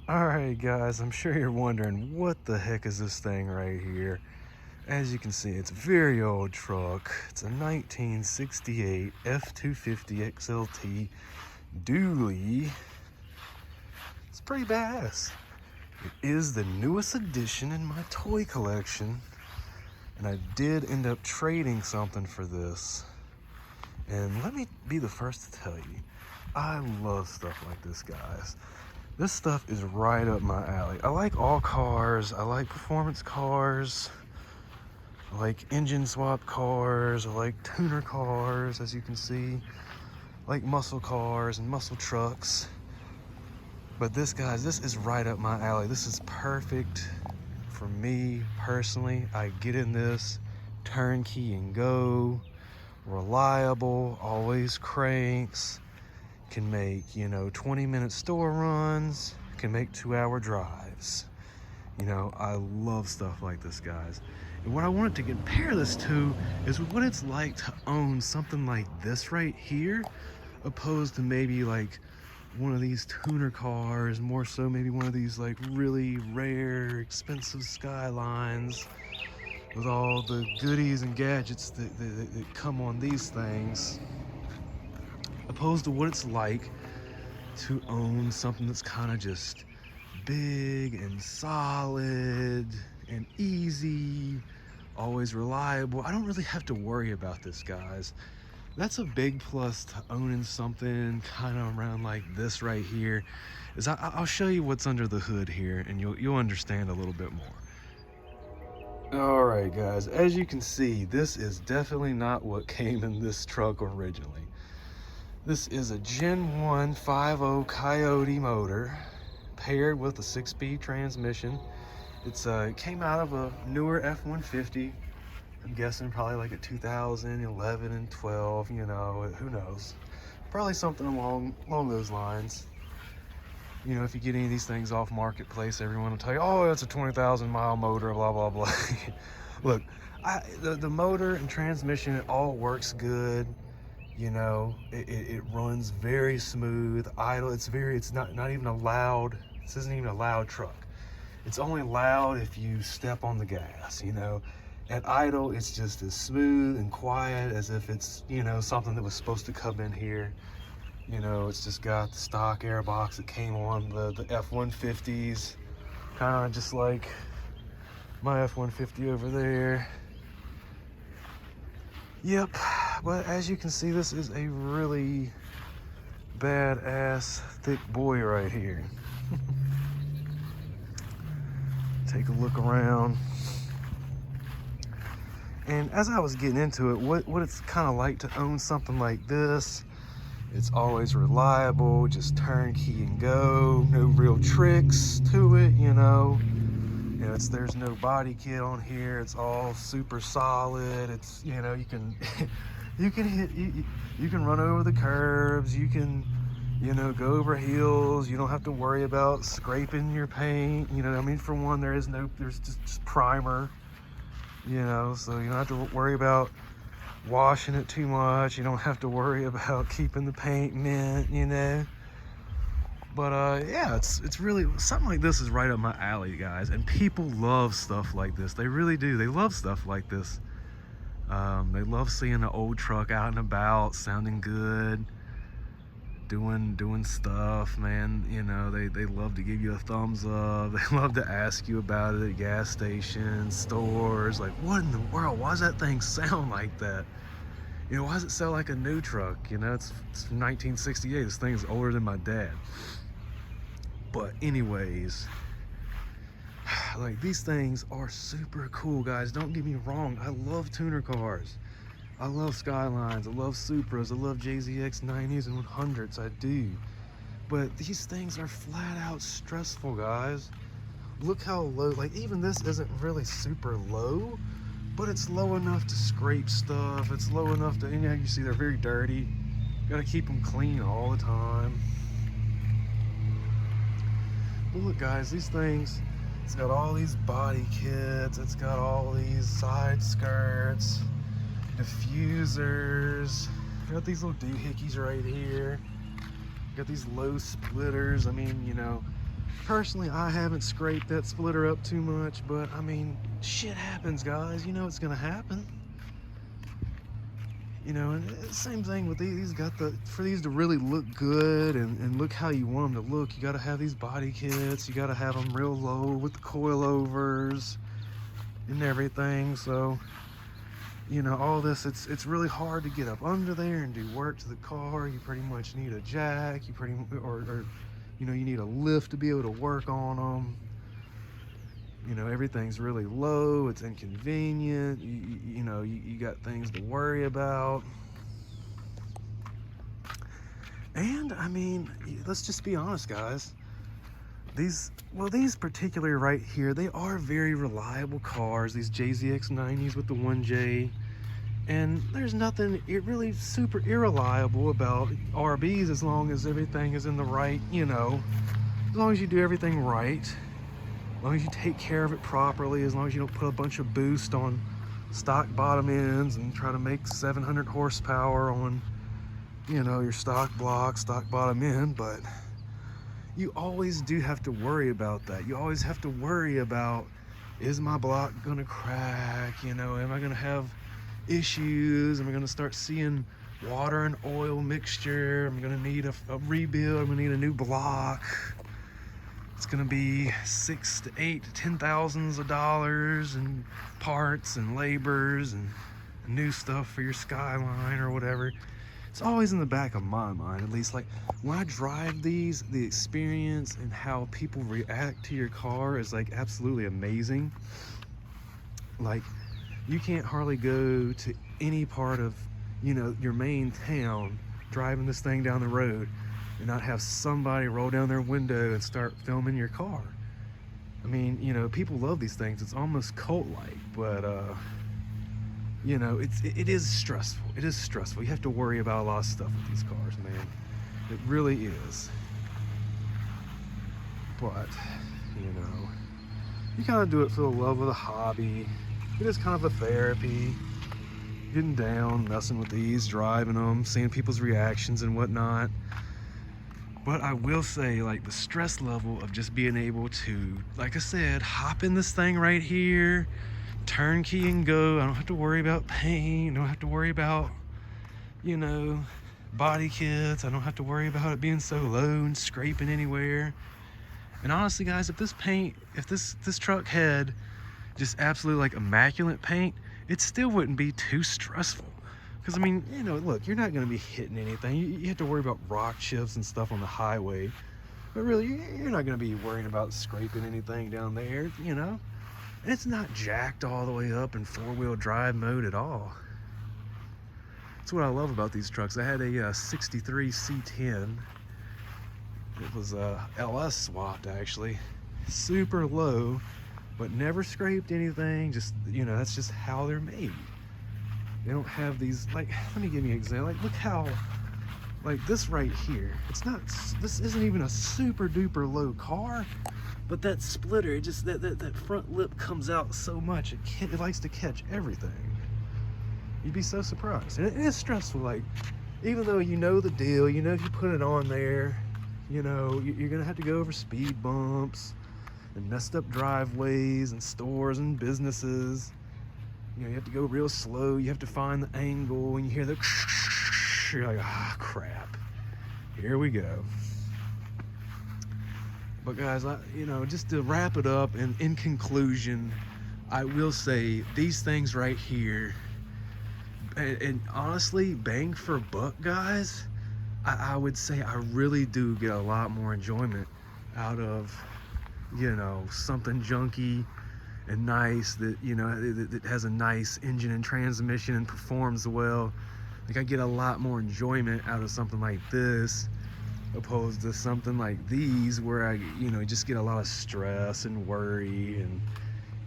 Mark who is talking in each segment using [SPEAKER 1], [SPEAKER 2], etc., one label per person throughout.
[SPEAKER 1] Alright guys, I'm sure you're wondering what the heck is this thing right here. As you can see, it's a very old truck. It's a 1968 F-250 XLT dually. It's pretty badass. It is the newest addition in my toy collection, and I did end up trading something for this. And let me be the first to tell you, I love stuff like this, guys. This stuff is right up my alley. I like all cars. I like performance cars. I like engine swap cars. I like tuner cars, as you can see. I like muscle cars and muscle trucks. But this, guys, this is right up my alley. This is perfect for me personally. I get in this, turnkey and go, reliable, always cranks. Can make, 20-minute store runs, can make 2-hour drives. I love stuff like this, guys. And what I wanted to compare this to is what it's like to own something like this right here, opposed to maybe like one of these tuner cars, more so maybe one of these like really rare, expensive Skylines with all the goodies and gadgets that come on these things, opposed to what it's like to own something that's kind of just big and solid and easy, always reliable. I don't really have to worry about this, guys. That's a big plus to owning something kind of around like this right here. Is I'll show you what's under the hood here, and you'll understand a little bit more. All right, guys, as you can see, this is definitely not what came in this truck originally. This is a Gen 1 5.0 Coyote motor paired with a 6-speed transmission. It came out of a newer F-150. I'm guessing probably like a 2011 and 12, who knows. Probably something along those lines. If you get any of these things off Marketplace, everyone will tell you, oh, it's a 20,000 mile motor, blah, blah, blah. Look, the motor and transmission, it all works good. It runs very smooth, idle. It's not even a loud, this isn't even a loud truck. It's only loud if you step on the gas, At idle, it's just as smooth and quiet as if it's, something that was supposed to come in here. It's just got the stock air box that came on the F-150s, kind of just like my F-150 over there. Yep, but as you can see, this is a really badass thick boy right here. Take a look around. And as I was getting into it, what it's kind of like to own something like this. It's always reliable, just turnkey and go, no real tricks to it, there's no body kit on here. It's all super solid. It's, you can you can run over the curbs, you can go over hills. You don't have to worry about scraping your paint. For one, there's just primer, so you don't have to worry about washing it too much. You don't have to worry about keeping the paint mint, But yeah, it's really, something like this is right up my alley, guys. And people love stuff like this. They really do. They love stuff like this. They love seeing an old truck out and about, sounding good, doing stuff, man. They love to give you a thumbs up. They love to ask you about it at gas stations, stores. Like, what in the world? Why does that thing sound like that? Why does it sound like a new truck? It's from 1968. This thing is older than my dad. But anyways, like, these things are super cool, guys. Don't get me wrong. I love tuner cars. I love Skylines. I love Supras. I love JZX 90s and 100s. I do. But these things are flat out stressful, guys. Look how low, like, even this isn't really super low, but it's low enough to scrape stuff. It's low enough to, you see they're very dirty. Gotta keep them clean all the time. But look, guys, these things, it's got all these body kits. It's got all these side skirts, diffusers. Got these little doohickeys right here. Got these low splitters. Personally, I haven't scraped that splitter up too much, but I mean, shit happens, guys. You know it's gonna happen. You know, and same thing with these. Got the, for these to really look good and look how you want them to look, you got to have these body kits. You got to have them real low with the coilovers and everything. So, you know, all this, it's really hard to get up under there and do work to the car. You pretty much need a jack. You you know, you need a lift to be able to work on them. You know, everything's really low. It's inconvenient. You know, you got things to worry about. And I mean, let's just be honest, guys. These particular right here, they are very reliable cars. These JZX90s with the 1J. And there's nothing really super irreliable about RBs as long as everything is in the right, you know, as long as you do everything right. As long as you take care of it properly, as long as you don't put a bunch of boost on stock bottom ends and try to make 700 horsepower on, you know, your stock block, stock bottom end. But you always do have to worry about that. You always have to worry about, is my block gonna crack? You know, am I gonna have issues? Am I gonna start seeing water and oil mixture? I'm gonna need a rebuild. I'm gonna need a new block. It's gonna be $6,000 to $8,000 to $10,000s of dollars and parts and labors and new stuff for your Skyline or whatever. It's always in the back of my mind, at least. Like when I drive these, the experience and how people react to your car is like absolutely amazing. Like you can't hardly go to any part of, you know, your main town driving this thing down the road and not have somebody roll down their window and start filming your car. I mean, you know, people love these things. It's almost cult-like, but you know, it is stressful. It is stressful. You have to worry about a lot of stuff with these cars, man. It really is. But, you know, you kind of do it for the love of the hobby. It is kind of a therapy. Getting down, messing with these, driving them, seeing people's reactions and whatnot. But I will say, like, the stress level of just being able to, like I said, hop in this thing right here, turnkey and go. I don't have to worry about paint. I don't have to worry about, you know, body kits. I don't have to worry about it being so low and scraping anywhere. And honestly, guys, if this truck had just absolutely like immaculate paint, it still wouldn't be too stressful. Because I mean, you know, look, you're not going to be hitting anything. You have to worry about rock chips and stuff on the highway, but really, you're not going to be worrying about scraping anything down there, you know. And it's not jacked all the way up in four-wheel drive mode at all. That's what I love about these trucks. I had a 63 C10. It was LS swapped, actually. Super low, but never scraped anything. Just, you know, that's just how they're made. They don't have these, like, let me give you an example. Like, look how, like this right here, this isn't even a super duper low car, but that splitter, it just, that front lip comes out so much, it likes to catch everything. You'd be so surprised. And it is stressful, like, even though you know the deal, you know if you put it on there, you know, you're gonna have to go over speed bumps and messed up driveways and stores and businesses. You know, you have to go real slow. You have to find the angle. And you hear the, you're like, ah, crap. Here we go. But guys, you know, just to wrap it up, and in conclusion, I will say these things right here, and honestly, bang for buck, guys, I would say I really do get a lot more enjoyment out of, you know, something junky and nice that, you know, that has a nice engine and transmission and performs well. Like, I get a lot more enjoyment out of something like this opposed to something like these where I, you know, just get a lot of stress and worry, and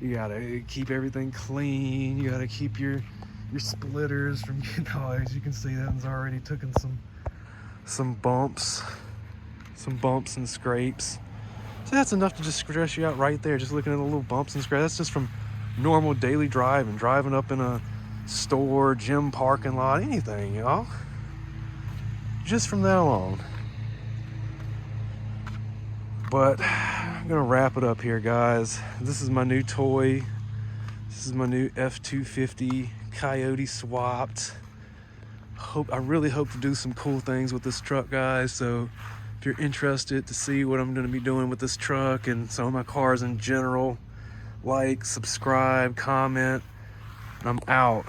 [SPEAKER 1] you gotta keep everything clean. You gotta keep your splitters from getting, as you can see, that one's already taken some bumps and scrapes. So that's enough to just stress you out right there, just looking at the little bumps and scratches. That's just from normal daily driving up in a store, gym parking lot, anything, y'all. Just from that alone. But I'm gonna wrap it up here, guys. This is my new toy. This is my new F250 Coyote swapped. I really hope to do some cool things with this truck, guys. So if you're interested to see what I'm gonna be doing with this truck and some of my cars in general, like, subscribe, comment. I'm out.